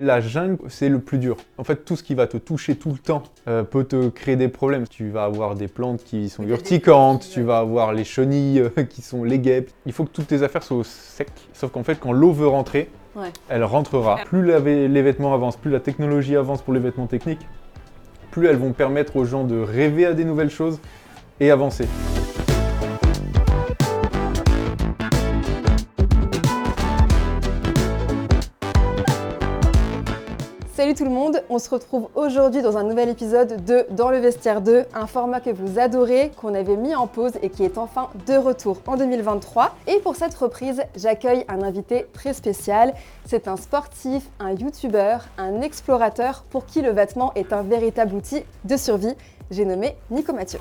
La jungle, c'est le plus dur. En fait, tout ce qui va te toucher tout le temps peut te créer des problèmes. Tu vas avoir des plantes qui sont urticantes, tu vas avoir les chenilles qui sont les guêpes. Il faut que toutes tes affaires soient au sec. Sauf qu'en fait, quand l'eau veut rentrer, elle rentrera. Plus les vêtements avancent, plus la technologie avance pour les vêtements techniques, plus elles vont permettre aux gens de rêver à des nouvelles choses et avancer. Salut tout le monde, on se retrouve aujourd'hui dans un nouvel épisode de Dans le vestiaire 2, un format que vous adorez, qu'on avait mis en pause et qui est enfin de retour en 2023. Et pour cette reprise, j'accueille un invité très spécial. C'est un sportif, un youtubeur, un explorateur pour qui le vêtement est un véritable outil de survie. J'ai nommé Nico Mathieu.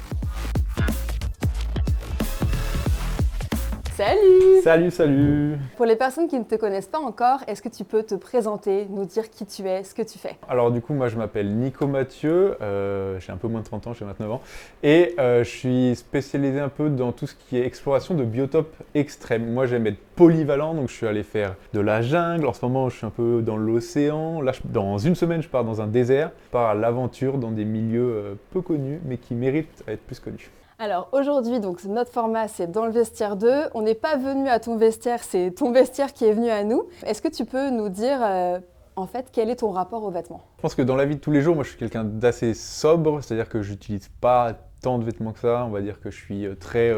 Salut! Salut, salut! Pour les personnes qui ne te connaissent pas encore, est-ce que tu peux te présenter, nous dire qui tu es, ce que tu fais? Alors du coup, moi je m'appelle Nico Mathieu, j'ai un peu moins de 30 ans, j'ai 29 ans, et je suis spécialisé un peu dans tout ce qui est exploration de biotopes extrêmes. Moi j'aime être polyvalent, donc je suis allé faire de la jungle, en ce moment je suis un peu dans l'océan, là dans une semaine je pars dans un désert, je pars à l'aventure dans des milieux peu connus, mais qui méritent à être plus connus. Alors aujourd'hui, donc notre format c'est Dans le vestiaire 2. On n'est pas venu à ton vestiaire, c'est ton vestiaire qui est venu à nous. Est-ce que tu peux nous dire en fait quel est ton rapport aux vêtements? Je pense que dans la vie de tous les jours, moi je suis quelqu'un d'assez sobre, c'est-à-dire que j'utilise pas tant de vêtements que ça. On va dire que je suis très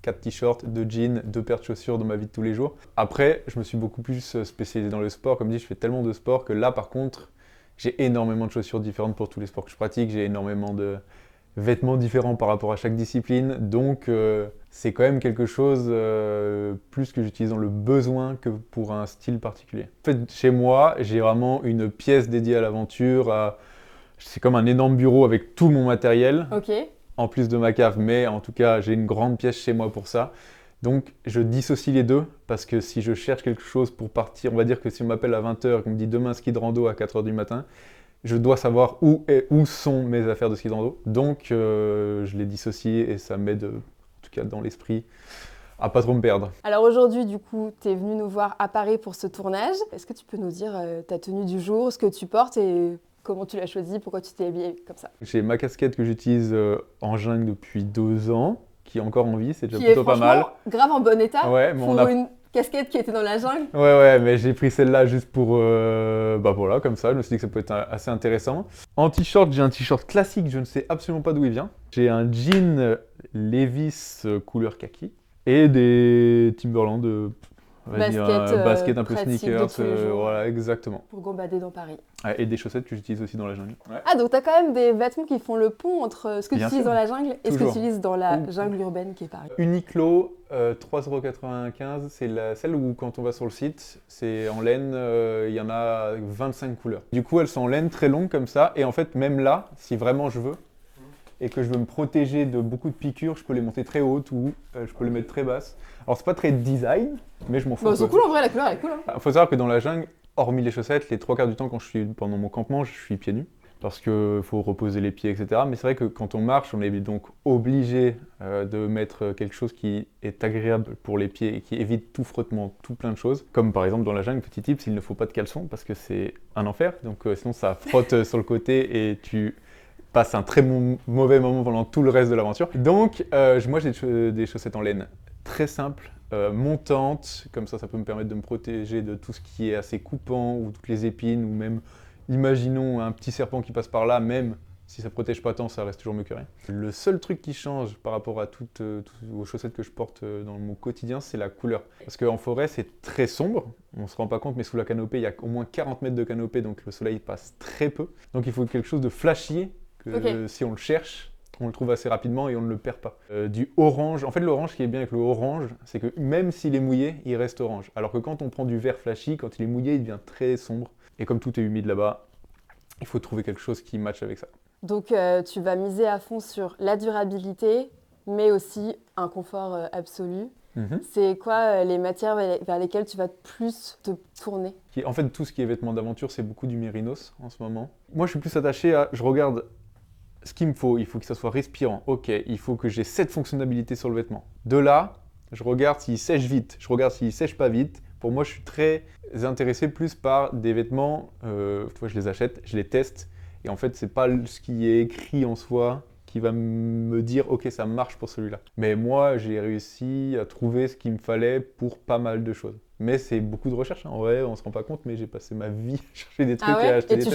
4 t-shirts, 2 jeans, 2 paires de chaussures dans ma vie de tous les jours. Après, je me suis beaucoup plus spécialisé dans le sport. Comme dit, je fais tellement de sport que là par contre, j'ai énormément de chaussures différentes pour tous les sports que je pratique. J'ai énormément de vêtements différents par rapport à chaque discipline, donc c'est quand même quelque chose plus que j'utilise dans le besoin que pour un style particulier. En fait, chez moi, j'ai vraiment une pièce dédiée à l'aventure, c'est comme un énorme bureau avec tout mon matériel, en plus de ma cave, mais en tout cas, j'ai une grande pièce chez moi pour ça. Donc, je dissocie les deux, parce que si je cherche quelque chose pour partir, on va dire que si on m'appelle à 20h et qu'on me dit demain ski de rando à 4h du matin, je dois savoir où sont mes affaires de ski de rando. Donc, je les dissocie et ça m'aide, en tout cas dans l'esprit, à pas trop me perdre. Alors aujourd'hui, du coup, tu es venu nous voir à Paris pour ce tournage. Est-ce que tu peux nous dire ta tenue du jour, ce que tu portes et comment tu l'as choisie, pourquoi tu t'es habillé comme ça? J'ai ma casquette que j'utilise en jungle depuis 2 ans, qui est encore en vie, c'est déjà plutôt pas mal. Grave en bon état pour une casquette qui était dans la jungle. Ouais, mais j'ai pris celle-là juste pour, voilà, comme ça, je me suis dit que ça peut être assez intéressant. En t-shirt, j'ai un t-shirt classique, je ne sais absolument pas d'où il vient. J'ai un jean Levi's couleur kaki et des Timberland, basket un peu sneakers, voilà, exactement. Pour gambader dans Paris. Et des chaussettes que j'utilise aussi dans la jungle. Ouais. Ah, donc tu as quand même des vêtements qui font le pont entre ce que tu utilises dans la jungle et ce que tu utilises dans la jungle urbaine qui est Paris. Uniqlo, 3,95 €, c'est celle où quand on va sur le site, c'est en laine, il y en a 25 couleurs. Du coup, elles sont en laine très longues comme ça, et en fait, même là, si vraiment je veux, et que je veux me protéger de beaucoup de piqûres, je peux les monter très hautes ou je peux les mettre très basses. Alors c'est pas très design, mais je m'en fous. Bon, c'est cool en vrai, la couleur elle est cool. Il faut savoir que dans la jungle, hormis les chaussettes, les 3 quarts du temps quand je suis pendant mon campement, je suis pieds nus. Parce qu'il faut reposer les pieds, etc. Mais c'est vrai que quand on marche, on est donc obligé de mettre quelque chose qui est agréable pour les pieds et qui évite tout frottement, tout plein de choses. Comme par exemple dans la jungle, petit tip, il ne faut pas de caleçon parce que c'est un enfer. Donc sinon ça frotte sur le côté et tu passe un très mauvais moment pendant tout le reste de l'aventure. Donc, moi, j'ai des chaussettes en laine très simples, montantes. Comme ça peut me permettre de me protéger de tout ce qui est assez coupant ou toutes les épines ou même, imaginons un petit serpent qui passe par là, même si ça ne protège pas tant, ça reste toujours mieux que rien. Le seul truc qui change par rapport à toutes aux chaussettes que je porte dans mon quotidien, c'est la couleur. Parce qu'en forêt, c'est très sombre. On ne se rend pas compte, mais sous la canopée, il y a au moins 40 mètres de canopée, donc le soleil passe très peu. Donc il faut quelque chose de flashy. Si on le cherche, on le trouve assez rapidement et on ne le perd pas. Du orange, en fait l'orange, ce qui est bien avec le orange, c'est que même s'il est mouillé, il reste orange. Alors que quand on prend du vert flashy, quand il est mouillé, il devient très sombre. Et comme tout est humide là-bas, il faut trouver quelque chose qui matche avec ça. Donc tu vas miser à fond sur la durabilité, mais aussi un confort absolu. C'est quoi les matières vers lesquelles tu vas plus te tourner? En fait, tout ce qui est vêtements d'aventure, c'est beaucoup du mérinos en ce moment. Moi, je suis plus attaché à... Je regarde ce qu'il me faut. Il faut que ça soit respirant. Ok, il faut que j'ai cette fonctionnalité sur le vêtement. De là, je regarde s'il sèche vite. Je regarde s'il sèche pas vite Pour moi, je suis très intéressé plus par des vêtements, je les achète, je les teste, et en fait, c'est pas ce qui est écrit en soi qui va me dire « Ok, ça marche pour celui-là ». Mais moi, j'ai réussi à trouver ce qu'il me fallait pour pas mal de choses. Mais c'est beaucoup de recherche, hein. En vrai, on se rend pas compte, mais j'ai passé ma vie à chercher des trucs et à acheter des pièces.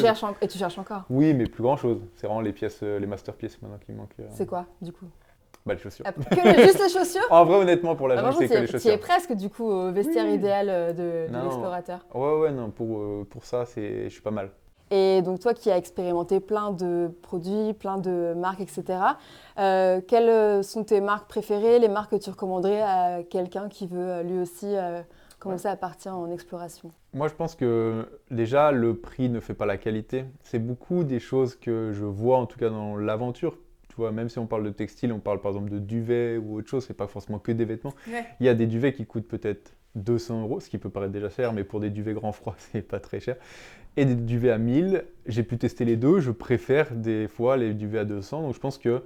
Et tu cherches encore? Oui, mais plus grand-chose. C'est vraiment les pièces, les masterpieces maintenant qui manquent. C'est quoi, du coup? Bah, les chaussures. Juste les chaussures? En vrai, honnêtement, pour la jungle, c'est que les Tu chaussures. es presque, du coup, au vestiaire idéal de Non. l'explorateur. Ouais, non, pour ça, je suis pas mal. Et donc toi qui as expérimenté plein de produits, plein de marques, etc., quelles sont tes marques préférées, les marques que tu recommanderais à quelqu'un qui veut lui aussi commencer à partir en exploration? Moi, je pense que déjà, le prix ne fait pas la qualité. C'est beaucoup des choses que je vois, en tout cas dans l'aventure. Tu vois, même si on parle de textile, on parle par exemple de duvet ou autre chose, c'est pas forcément que des vêtements. Ouais. Il y a des duvets qui coûtent peut-être 200 €, ce qui peut paraître déjà cher, mais pour des duvets grand froid, c'est pas très cher. Et des duvets à 1000, j'ai pu tester les deux, je préfère des fois les duvets à 200, donc je pense que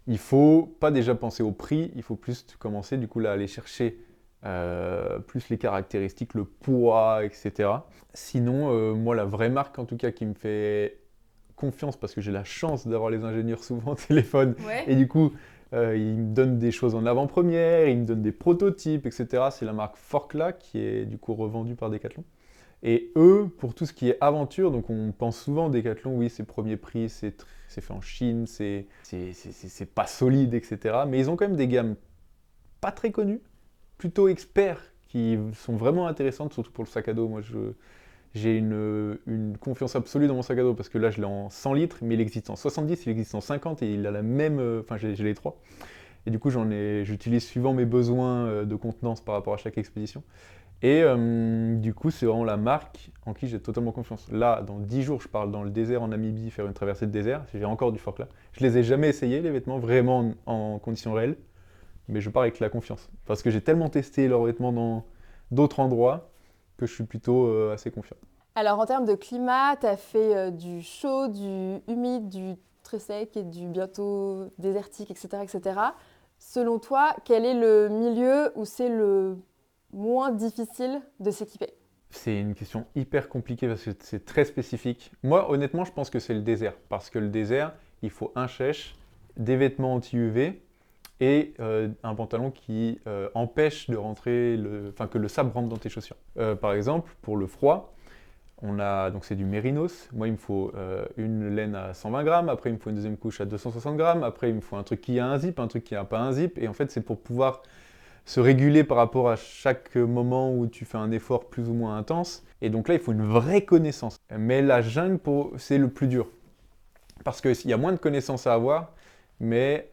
il faut pas déjà penser au prix, il faut plus commencer du coup là à aller chercher plus les caractéristiques, le poids, etc. Sinon, moi la vraie marque en tout cas qui me fait confiance parce que j'ai la chance d'avoir les ingénieurs souvent au téléphone et du coup ils me donnent des choses en avant-première, ils me donnent des prototypes, etc. C'est la marque Forclaz qui est du coup revendue par Decathlon. Et eux, pour tout ce qui est aventure, donc on pense souvent Decathlon, oui, c'est premier prix, c'est fait en Chine, c'est pas solide, etc. Mais ils ont quand même des gammes pas très connues, plutôt experts, qui sont vraiment intéressantes, surtout pour le sac à dos. Moi, j'ai une confiance absolue dans mon sac à dos, parce que là, je l'ai en 100 litres, mais il existe en 70, il existe en 50, et il a la même... Enfin, j'ai les trois. Et du coup, j'utilise suivant mes besoins de contenance par rapport à chaque expédition. Et du coup, c'est vraiment la marque en qui j'ai totalement confiance. Là, dans 10 jours, je pars dans le désert en Namibie faire une traversée de désert. J'ai encore du Forclaz. Je les ai jamais essayés, les vêtements, vraiment en conditions réelles. Mais je pars avec la confiance. Parce que j'ai tellement testé leurs vêtements dans d'autres endroits que je suis plutôt assez confiant. Alors, en termes de climat, tu as fait du chaud, du humide, du très sec et du bientôt désertique, etc., etc. Selon toi, quel est le milieu où c'est le moins difficile de s'équiper? C'est une question hyper compliquée parce que c'est très spécifique. Moi, honnêtement, je pense que c'est le désert. Parce que le désert, il faut un chèche, des vêtements anti-UV et un pantalon qui empêche de rentrer, que le sable rentre dans tes chaussures. Par exemple, pour le froid, donc c'est du mérinos. Moi, il me faut une laine à 120 grammes. Après, il me faut une deuxième couche à 260 grammes. Après, il me faut un truc qui a un zip, un truc qui n'a pas un zip. Et en fait, c'est pour pouvoir se réguler par rapport à chaque moment où tu fais un effort plus ou moins intense. Et donc là, il faut une vraie connaissance. Mais la jungle, c'est le plus dur. Parce qu'il y a moins de connaissances à avoir, mais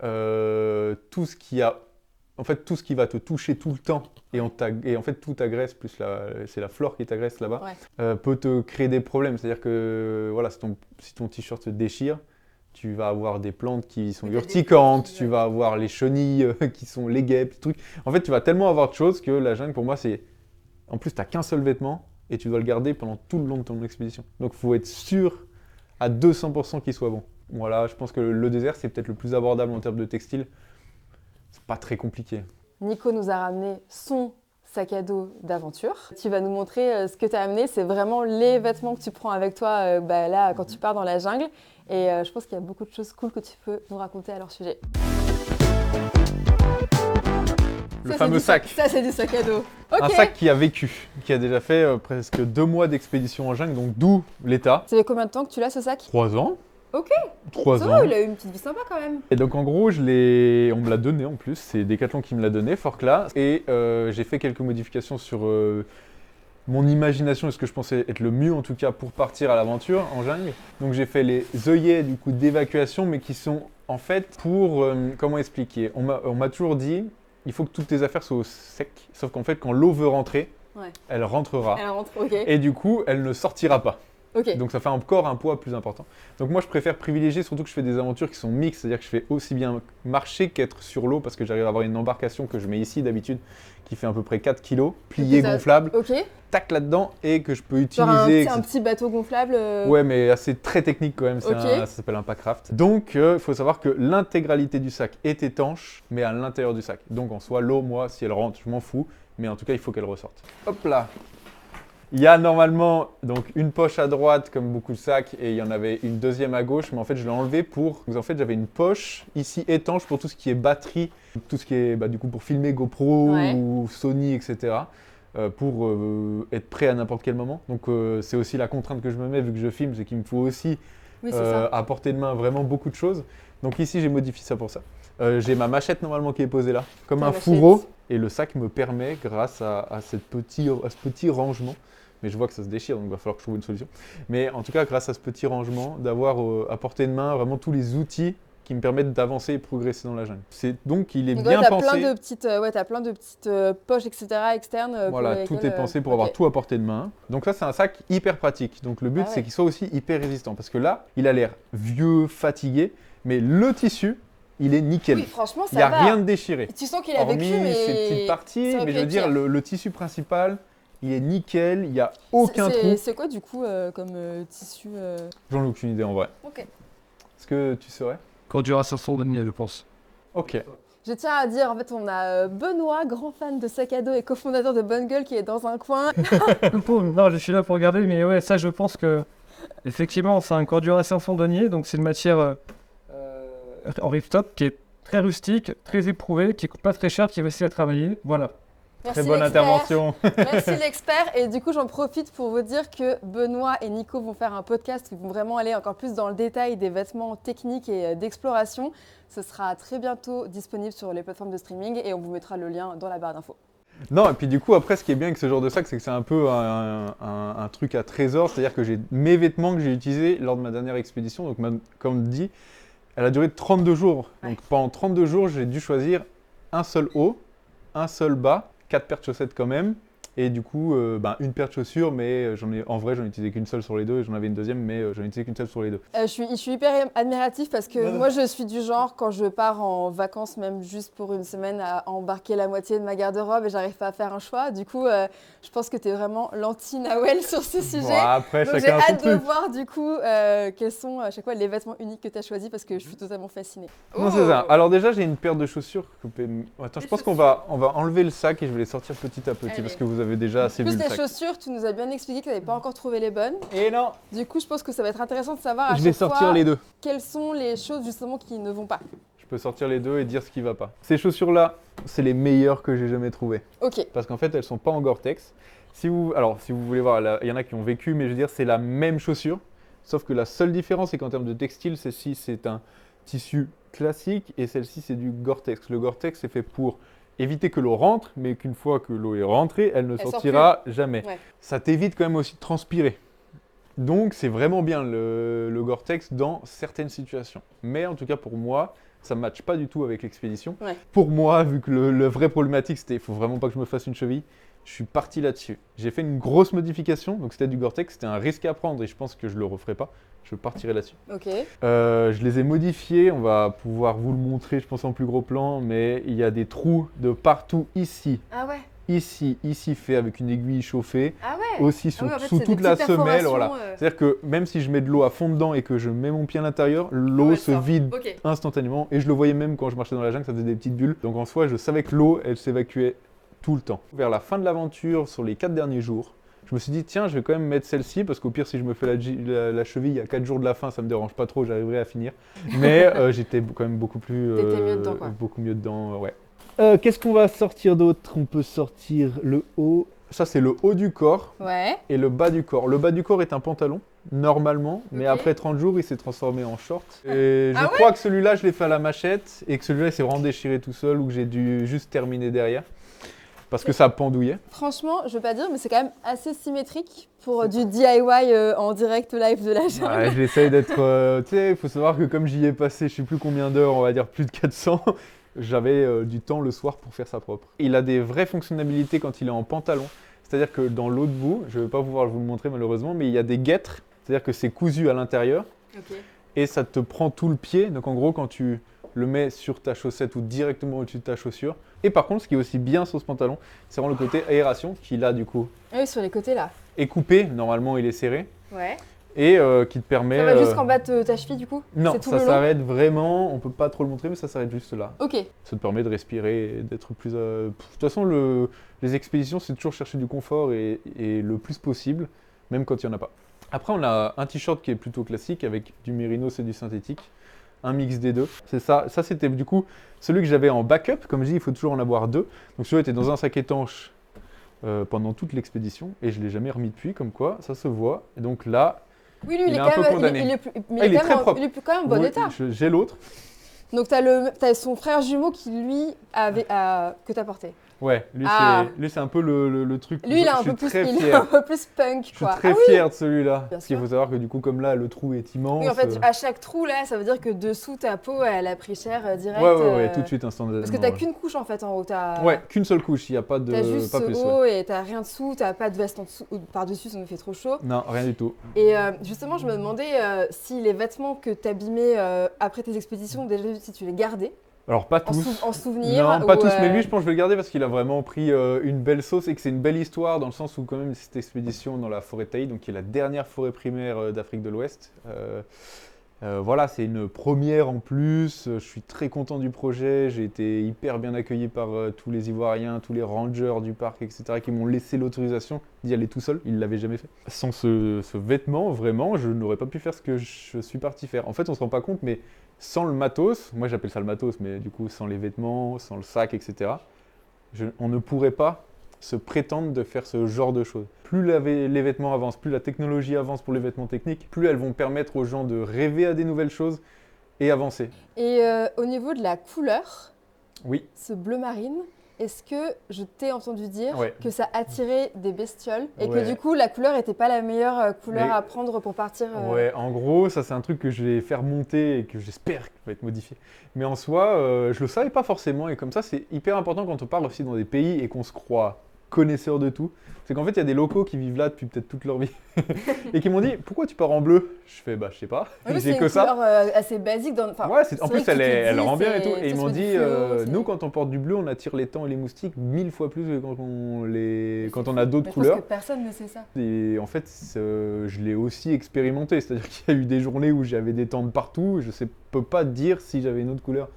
tout ce qui va te toucher tout le temps, et en fait tout t'agresse, plus c'est la flore qui t'agresse là-bas, peut te créer des problèmes. C'est-à-dire que voilà, si ton t-shirt se déchire, tu vas avoir des plantes qui sont urticantes, tu vas avoir les chenilles qui sont les guêpes, des trucs. En fait, tu vas tellement avoir de choses que la jungle, pour moi, c'est... En plus, tu n'as qu'un seul vêtement et tu dois le garder pendant tout le long de ton expédition. Donc, il faut être sûr à 200% qu'il soit bon. Voilà, je pense que le désert, c'est peut-être le plus abordable en termes de textile. C'est pas très compliqué. Nico nous a ramené son sac à dos d'aventure. Tu vas nous montrer ce que tu as amené. C'est vraiment les vêtements que tu prends avec toi là, quand tu pars dans la jungle. Et je pense qu'il y a beaucoup de choses cool que tu peux nous raconter à leur sujet. Le fameux sac. Ça, c'est du sac à dos. Okay. Un sac qui a vécu, qui a déjà fait presque 2 mois d'expédition en jungle, donc d'où l'état. Ça fait combien de temps que tu l'as, ce sac? 3 ans. Ok. 3 ça ans. Va, il a eu une petite vie sympa quand même. Et donc en gros, on me l'a donné en plus. C'est Decathlon qui me l'a donné, Forclaz. Et j'ai fait quelques modifications sur mon imagination et ce que je pensais être le mieux en tout cas pour partir à l'aventure en jungle. Donc j'ai fait les œillets du coup d'évacuation, mais qui sont en fait pour comment expliquer. On m'a toujours dit, il faut que toutes tes affaires soient au sec. Sauf qu'en fait, quand l'eau veut rentrer, elle rentrera. Elle rentre, ok. Et du coup, elle ne sortira pas. Okay. Donc ça fait encore un poids plus important. Donc moi je préfère privilégier, surtout que je fais des aventures qui sont mixtes, c'est-à-dire que je fais aussi bien marcher qu'être sur l'eau parce que j'arrive à avoir une embarcation que je mets ici d'habitude qui fait à peu près 4 kg, pliée, gonflable, tac là-dedans et que je peux utiliser. Un petit bateau gonflable Ouais, mais c'est très technique quand même, ça s'appelle un packraft. Donc il faut savoir que l'intégralité du sac est étanche, mais à l'intérieur du sac. Donc en soi, l'eau, moi, si elle rentre, je m'en fous, mais en tout cas il faut qu'elle ressorte. Hop là. Il y a normalement donc une poche à droite comme beaucoup de sacs et il y en avait une deuxième à gauche, mais en fait je l'ai enlevé pour. En fait j'avais une poche ici étanche pour tout ce qui est batterie, tout ce qui est du coup pour filmer GoPro ou Sony, etc. Pour être prêt à n'importe quel moment. Donc c'est aussi la contrainte que je me mets vu que je filme, c'est qu'il me faut aussi à portée de main vraiment beaucoup de choses. Donc ici j'ai modifié ça pour ça. J'ai ma machette normalement qui est posée là, comme un fourreau. Et le sac me permet, grâce à ce petit rangement, mais je vois que ça se déchire, donc il va falloir que je trouve une solution. Mais en tout cas, grâce à ce petit rangement, d'avoir à portée de main vraiment tous les outils qui me permettent d'avancer et progresser dans la jungle. Donc il est bien pensé. T'as plein de petites poches, etc. externes. Voilà, tout est pensé pour avoir tout à portée de main. Donc ça, c'est un sac hyper pratique. Donc le but, c'est qu'il soit aussi hyper résistant. Parce que là, il a l'air vieux, fatigué, mais le tissu, il est nickel. Oui, franchement, ça va. Il n'y a rien de déchiré. Tu sens qu'il a vécu, mais ces petites parties, mais je veux dire, le tissu principal, il est nickel, il n'y a aucun trou. C'est quoi du coup comme tissu J'en ai aucune idée en vrai. Ok. Est-ce que tu saurais? Conduration fournie, je pense. Ok. Je tiens à dire, en fait, on a Benoît, grand fan de sac à dos et cofondateur de Bonne Gueule, qui est dans un coin. Non, je suis là pour regarder, mais ouais, ça, je pense que effectivement, c'est un corduration fondonnier, donc c'est une matière en ripstop qui est très rustique, très éprouvée, qui coûte pas très cher, qui est facile à travailler. Voilà. Merci très bonne intervention. Merci l'expert. Et du coup, j'en profite pour vous dire que Benoît et Nico vont faire un podcast où ils vont vraiment aller encore plus dans le détail des vêtements techniques et d'exploration. Ce sera très bientôt disponible sur les plateformes de streaming et on vous mettra le lien dans la barre d'infos. Non, et puis du coup, après, ce qui est bien avec ce genre de sac, c'est que c'est un peu un truc à trésor. C'est-à-dire que j'ai mes vêtements que j'ai utilisés lors de ma dernière expédition. Donc, comme dit, elle a duré 32 jours. Donc, pendant 32 jours, j'ai dû choisir un seul haut, un seul bas, 4 paires de chaussettes quand même. Et du coup, une paire de chaussures, mais j'en ai utilisé qu'une seule sur les deux. Et j'en avais une deuxième, mais j'en ai utilisé qu'une seule sur les deux. Je suis hyper admiratif parce que moi, je suis du genre, quand je pars en vacances, même juste pour une semaine, à embarquer la moitié de ma garde-robe et j'arrive pas à faire un choix. Du coup, je pense que tu es vraiment l'anti-Nawel sur ce sujet. Bon, après, donc j'ai hâte de voir du coup quels sont à chaque fois les vêtements uniques que tu as choisis parce que je suis totalement fascinée. Non, c'est ça. Alors déjà, j'ai une paire de chaussures. Attends, je pense qu'on va enlever le sac et je vais les sortir petit à petit parce que vous avez déjà assez vu le sac. Les chaussures, tu nous as bien expliqué que tu n'avais pas encore trouvé les bonnes. Et non. Du coup, je pense que ça va être intéressant de savoir je vais sortir les deux. Quelles sont les choses justement qui ne vont pas. Je peux sortir les deux et dire ce qui va pas. Ces chaussures-là, c'est les meilleures que j'ai jamais trouvées. Ok. Parce qu'en fait, elles sont pas en Gore-Tex. Si vous voulez voir, il y en a qui ont vécu, mais je veux dire, c'est la même chaussure. Sauf que la seule différence, c'est qu'en termes de textile, celle-ci, c'est un tissu classique et celle-ci, c'est du Gore-Tex. Le Gore-Tex, c'est fait pour éviter que l'eau rentre, mais qu'une fois que l'eau est rentrée, elle ne sortira jamais. Ouais. Ça t'évite quand même aussi de transpirer. Donc, c'est vraiment bien le Gore-Tex dans certaines situations. Mais en tout cas, pour moi, ça ne matche pas du tout avec l'expédition. Ouais. Pour moi, vu que le vrai problématique, c'était il ne faut vraiment pas que je me fasse une cheville, je suis parti là-dessus. J'ai fait une grosse modification, donc c'était du Gore-Tex, c'était un risque à prendre et je pense que je ne le referai pas. Je partirai là-dessus. Ok. Je les ai modifiés, on va pouvoir vous le montrer, je pense en plus gros plan, mais il y a des trous de partout ici. Ah ouais. Ici fait avec une aiguille chauffée. Ah ouais. Aussi sous toute la semelle, voilà. C'est-à-dire que même si je mets de l'eau à fond dedans et que je mets mon pied à l'intérieur, l'eau se vide instantanément. Et je le voyais même quand je marchais dans la jungle, ça faisait des petites bulles. Donc en soi, je savais que l'eau, elle s'évacuait tout le temps. Vers la fin de l'aventure, sur les 4 derniers jours, je me suis dit, tiens, je vais quand même mettre celle-ci, parce qu'au pire, si je me fais la cheville à 4 jours de la fin, ça me dérange pas trop, j'arriverai à finir. Mais j'étais quand même beaucoup mieux dedans, quoi. Beaucoup mieux dedans, ouais. Qu'est-ce qu'on va sortir d'autre? On peut sortir le haut. Ça, c'est le haut du corps et le bas du corps. Le bas du corps est un pantalon, normalement, mais après 30 jours, il s'est transformé en short. Et je crois que celui-là, je l'ai fait à la machette et que celui-là, il s'est vraiment déchiré tout seul ou que j'ai dû juste terminer derrière. Parce que ça pendouillait. Franchement, je veux pas dire, mais c'est quand même assez symétrique pour du DIY en direct live de la jungle. Ouais, j'essaye d'être... tu sais, il faut savoir que comme j'y ai passé, je sais plus combien d'heures, on va dire plus de 400, j'avais du temps le soir pour faire ça propre. Il a des vraies fonctionnalités quand il est en pantalon. C'est-à-dire que dans l'autre bout, je ne vais pas pouvoir vous le montrer malheureusement, mais il y a des guêtres. C'est-à-dire que c'est cousu à l'intérieur. Et ça te prend tout le pied. Donc en gros, quand tu le mets sur ta chaussette ou directement au-dessus de ta chaussure. Et par contre, ce qui est aussi bien sur ce pantalon, c'est vraiment le côté aération qu'il a du coup. Oui, sur les côtés là. Est coupé, normalement il est serré. Ouais. et qui te permet... Ça va jusqu'en bas de ta cheville du coup? Non, C'est tout ça le long? s'arrête vraiment, on peut pas trop le montrer, mais ça s'arrête juste là. Ok. Ça te permet de respirer et d'être plus... De toute façon, les expéditions, c'est toujours chercher du confort et le plus possible, même quand il n'y en a pas. Après, on a un t-shirt qui est plutôt classique avec du mérinos et du synthétique. Un mix des deux. C'est ça. Ça, c'était du coup celui que j'avais en backup. Comme je dis, il faut toujours en avoir deux. Donc celui-là était dans un sac étanche pendant toute l'expédition et je ne l'ai jamais remis depuis, comme quoi, ça se voit. Et donc là, Oui, lui, il est un peu condamné. il est il est très propre. Il est quand même en bon oui, état. j'ai l'autre. Donc t'as son frère jumeau qui lui que t'as porté. Ouais, lui c'est un peu le truc. Lui il est un peu plus punk Je suis quoi. très fier de celui-là. Bien Parce qu'il sûr. faut savoir que du coup, comme là, le trou est immense. Oui, en fait, à chaque trou là, ça veut dire que dessous ta peau elle a pris cher direct. Ouais, tout de suite instantanément. Parce que t'as ouais. qu'une couche en fait en haut. Ouais, qu'une seule couche, il n'y a pas de. T'as juste pas ce plus. haut Ouais. et t'as rien dessous, t'as pas de veste en dessous ou par-dessus, ça nous fait trop chaud. Non, rien du tout. Et justement, je me demandais si les vêtements que t'abîmais après tes expéditions, déjà si tu les gardais Alors, pas tous. en souvenir. Non, pas ou, tous, mais lui, je pense que je vais le garder parce qu'il a vraiment pris une belle sauce et que c'est une belle histoire dans le sens où, quand même, cette expédition dans la forêt de Taï, donc qui est la dernière forêt primaire d'Afrique de l'Ouest. Voilà, c'est une première en plus. Je suis très content du projet. J'ai été hyper bien accueilli par tous les Ivoiriens, tous les rangers du parc, etc., qui m'ont laissé l'autorisation d'y aller tout seul. Ils ne l'avaient jamais fait. Sans ce vêtement, vraiment, je n'aurais pas pu faire ce que je suis parti faire. En fait, on ne se rend pas compte, mais sans le matos, moi j'appelle ça le matos, mais du coup sans les vêtements, sans le sac, etc., on ne pourrait pas se prétendre de faire ce genre de choses. Plus les vêtements avancent, plus la technologie avance pour les vêtements techniques, plus elles vont permettre aux gens de rêver à des nouvelles choses et avancer. Et au niveau de la couleur, Oui, ce bleu marine, est-ce que je t'ai entendu dire Ouais. que ça attirait des bestioles et Ouais. que du coup la couleur n'était pas la meilleure couleur Mais- à prendre pour partir ouais, en gros, ça c'est un truc que je vais faire monter et que j'espère qu'il va être modifié. Mais en soi, je le savais pas forcément et comme ça c'est hyper important quand on part aussi dans des pays et qu'on se croit connaisseur de tout. C'est qu'en fait, il y a des locaux qui vivent là depuis peut-être toute leur vie et qui m'ont dit pourquoi tu pars en bleu? Je fais bah je sais pas, Oui, c'est j'ai une que ça. couleur assez basique. En Ouais, en vrai plus que tu te elle dis, rend bien et c'est- tout. Et ils ça m'ont se fait dit, du fluo, c'est- nous quand on porte du bleu, on attire les temps et les moustiques 1000 fois plus que quand on a d'autres Mais je couleurs. pense que personne ne sait ça. Et en fait, je l'ai aussi expérimenté. C'est-à-dire qu'il y a eu des journées où j'avais des tentes partout. Je ne peux pas dire si j'avais une autre couleur.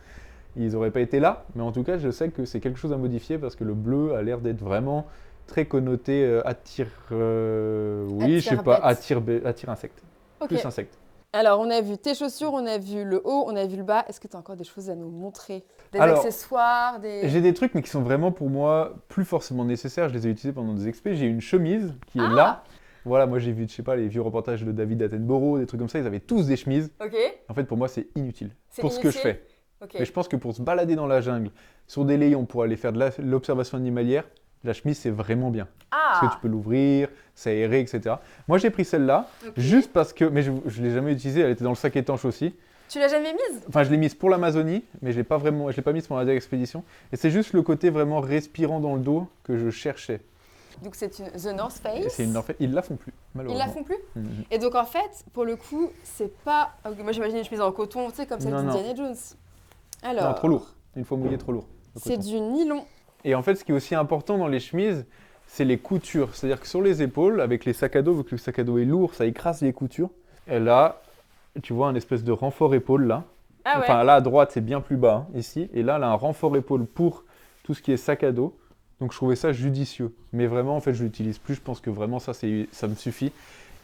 Ils n'auraient pas été là. Mais en tout cas, je sais que c'est quelque chose à modifier parce que le bleu a l'air d'être vraiment très connoté attire... oui, je sais pas, attire insecte. Ok. Plus insecte. Alors, on a vu tes chaussures, on a vu le haut, on a vu le bas. Est-ce que tu as encore des choses à nous montrer? Des Alors, accessoires, des... J'ai des trucs, mais qui sont vraiment pour moi plus forcément nécessaires. Je les ai utilisés pendant des expés. J'ai une chemise qui est là. Voilà, moi j'ai vu, je sais pas, les vieux reportages de David Attenborough, des trucs comme ça. Ils avaient tous des chemises. Ok. En fait, pour moi, c'est inutile C'est pour ce que je inutile. fais. Ok. Mais je pense que pour se balader dans la jungle, sur des layons, pour aller faire de l'observation animalière, la chemise, c'est vraiment bien. Parce que tu peux l'ouvrir, s'aérer, etc. Moi, j'ai pris celle-là, Ok. juste parce que... Mais je ne l'ai jamais utilisée, elle était dans le sac étanche aussi. Tu l'as jamais mise? Enfin, je l'ai mise pour l'Amazonie, mais je l'ai pas mise pour la dernière expédition. Et c'est juste le côté vraiment respirant dans le dos que je cherchais. Donc c'est une The North Et Face. en fait, ils la font plus, Ils malheureusement. la font plus? Mhm. Et donc en fait, pour le coup, c'est pas... Ok, moi j'imagine une chemise en coton, tu sais, comme celle Non, non. d'Indiana Jones. Alors, Non, trop lourd. Une fois mouillé, trop lourd. le c'est coton. du nylon. Et en fait, ce qui est aussi important dans les chemises, c'est les coutures. C'est-à-dire que sur les épaules, avec les sacs à dos, vu que le sac à dos est lourd, ça écrase les coutures. Et là, tu vois un espèce de renfort épaule là. Ah ouais. Enfin, là à droite, c'est bien plus bas, hein, ici. Et là, elle a un renfort épaule pour tout ce qui est sac à dos. Donc, je trouvais ça judicieux. Mais vraiment, en fait, je l'utilise plus. Je pense que vraiment, ça me suffit.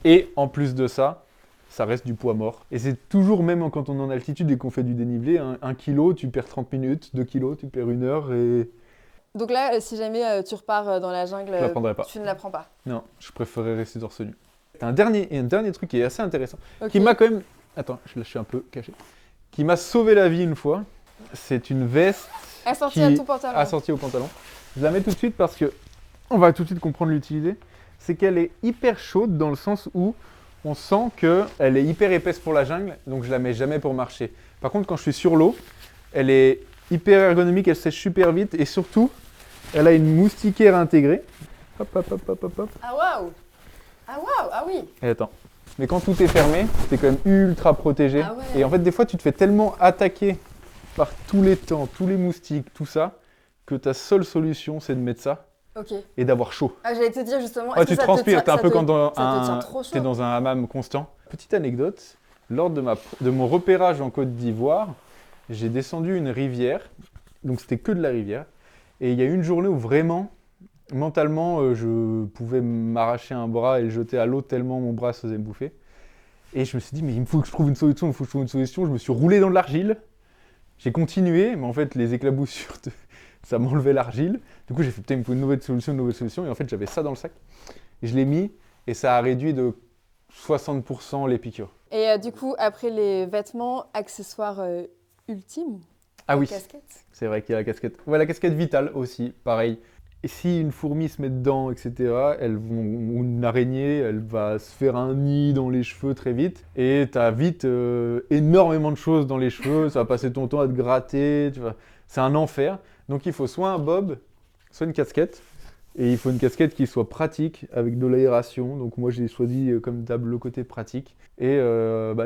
Et en plus de ça, ça reste du poids mort. Et c'est toujours, même quand on est en altitude et qu'on fait du dénivelé, 1 kilo, tu perds 30 minutes, 2 kilos, tu perds 1 heure. Et Donc là, si jamais tu repars dans la jungle, je la prendrai pas. tu ne la prends pas. Non, je préférerais rester torse nu. Un dernier truc qui est assez intéressant, Ok. qui m'a quand même... Attends, je suis un peu caché. Qui m'a sauvé la vie une fois. C'est une veste Assortie à qui- ton pantalon. assortie au pantalon. Je la mets tout de suite parce que on va tout de suite comprendre l'utiliser. C'est qu'elle est hyper chaude dans le sens où on sent qu'elle est hyper épaisse pour la jungle, donc je la mets jamais pour marcher. Par contre, quand je suis sur l'eau, elle est hyper ergonomique, elle sèche super vite et surtout, elle a une moustiquaire intégrée. Hop, hop, hop, hop, hop, hop. Ah waouh! Ah waouh! Ah oui! Et attends. Mais quand tout est fermé, t'es quand même ultra protégé. Ah ouais. Et en fait, des fois, tu te fais tellement attaquer par tous les temps, tous les moustiques, tout ça, que ta seule solution, c'est de mettre ça Ok. et d'avoir chaud. Ah, j'allais te dire justement. Ouais, est-ce tu que ça transpires, te t'es un peu ça comme te- dans ça te tient trop chaud. t'es dans un hammam constant. Petite anecdote, lors de mon repérage en Côte d'Ivoire, j'ai descendu une rivière, donc c'était que de la rivière, et il y a eu une journée où vraiment, mentalement, je pouvais m'arracher un bras et le jeter à l'eau tellement mon bras se faisait me bouffer. Et je me suis dit, mais il me faut que je trouve une solution, il faut que je trouve une solution. Je me suis roulé dans de l'argile, j'ai continué, mais en fait, les éclaboussures, ça m'enlevait l'argile. Du coup, j'ai fait, putain, il me faut une nouvelle solution, et en fait, j'avais ça dans le sac. Et je l'ai mis, et ça a réduit de 60% les piqûres. Et du coup, après les vêtements, accessoires ultimes, Ah oui, casquette. c'est vrai qu'il y a la casquette. Ouais, la casquette vitale aussi, pareil. Et si une fourmi se met dedans, etc., ou une araignée, elle va se faire un nid dans les cheveux très vite. Et t'as vite énormément de choses dans les cheveux, ça va passer ton temps à te gratter, tu vois. C'est un enfer. Donc il faut soit un bob, soit une casquette. Et il faut une casquette qui soit pratique, avec de l'aération. Donc moi j'ai choisi comme d'hab le côté pratique. Et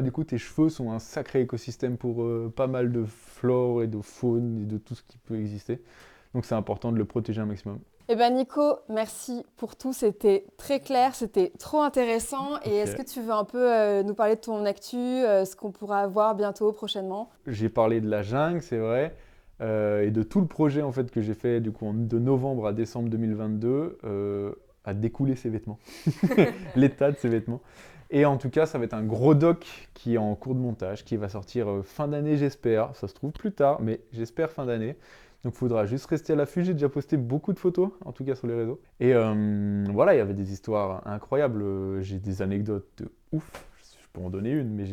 du coup tes cheveux sont un sacré écosystème pour pas mal de flore et de faune et de tout ce qui peut exister. Donc c'est important de le protéger un maximum. Eh ben Nico, merci pour tout, c'était très clair, c'était trop intéressant. Et est-ce que tu veux un peu nous parler de ton actu, ce qu'on pourra voir bientôt, prochainement? J'ai parlé de la jungle, c'est vrai, et de tout le projet en fait que j'ai fait du coup de novembre à décembre 2022 à découler ses vêtements, l'état de ses vêtements. Et en tout cas, ça va être un gros doc qui est en cours de montage, qui va sortir fin d'année, j'espère. Ça se trouve plus tard, mais j'espère fin d'année. Donc il faudra juste rester à l'affût. J'ai déjà posté beaucoup de photos, en tout cas sur les réseaux. Et voilà, il y avait des histoires incroyables. J'ai des anecdotes de ouf. Je peux en donner une, mais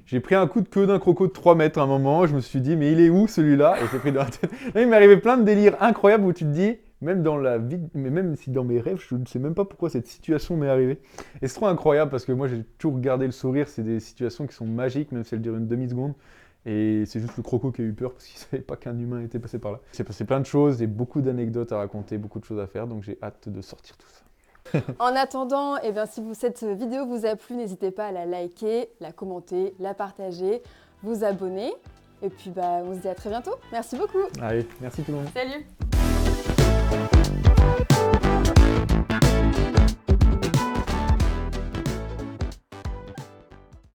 j'ai pris un coup de queue d'un croco de 3 mètres à un moment. Je me suis dit, mais il est où celui-là? Et c'est pris dans la tête. Là, il m'est arrivé plein de délires incroyables où tu te dis, même dans la vie, mais même si dans mes rêves, je ne sais même pas pourquoi cette situation m'est arrivée. Et c'est trop incroyable parce que moi, j'ai toujours gardé le sourire. C'est des situations qui sont magiques, même si elles durent une demi-seconde. Et c'est juste le croco qui a eu peur parce qu'il ne savait pas qu'un humain était passé par là. Il s'est passé plein de choses et beaucoup d'anecdotes à raconter, beaucoup de choses à faire, donc j'ai hâte de sortir tout ça. En attendant, eh bien, si cette vidéo vous a plu, n'hésitez pas à la liker, la commenter, la partager, vous abonner. Et puis on se dit à très bientôt. Merci beaucoup. Allez, merci tout le monde. Salut.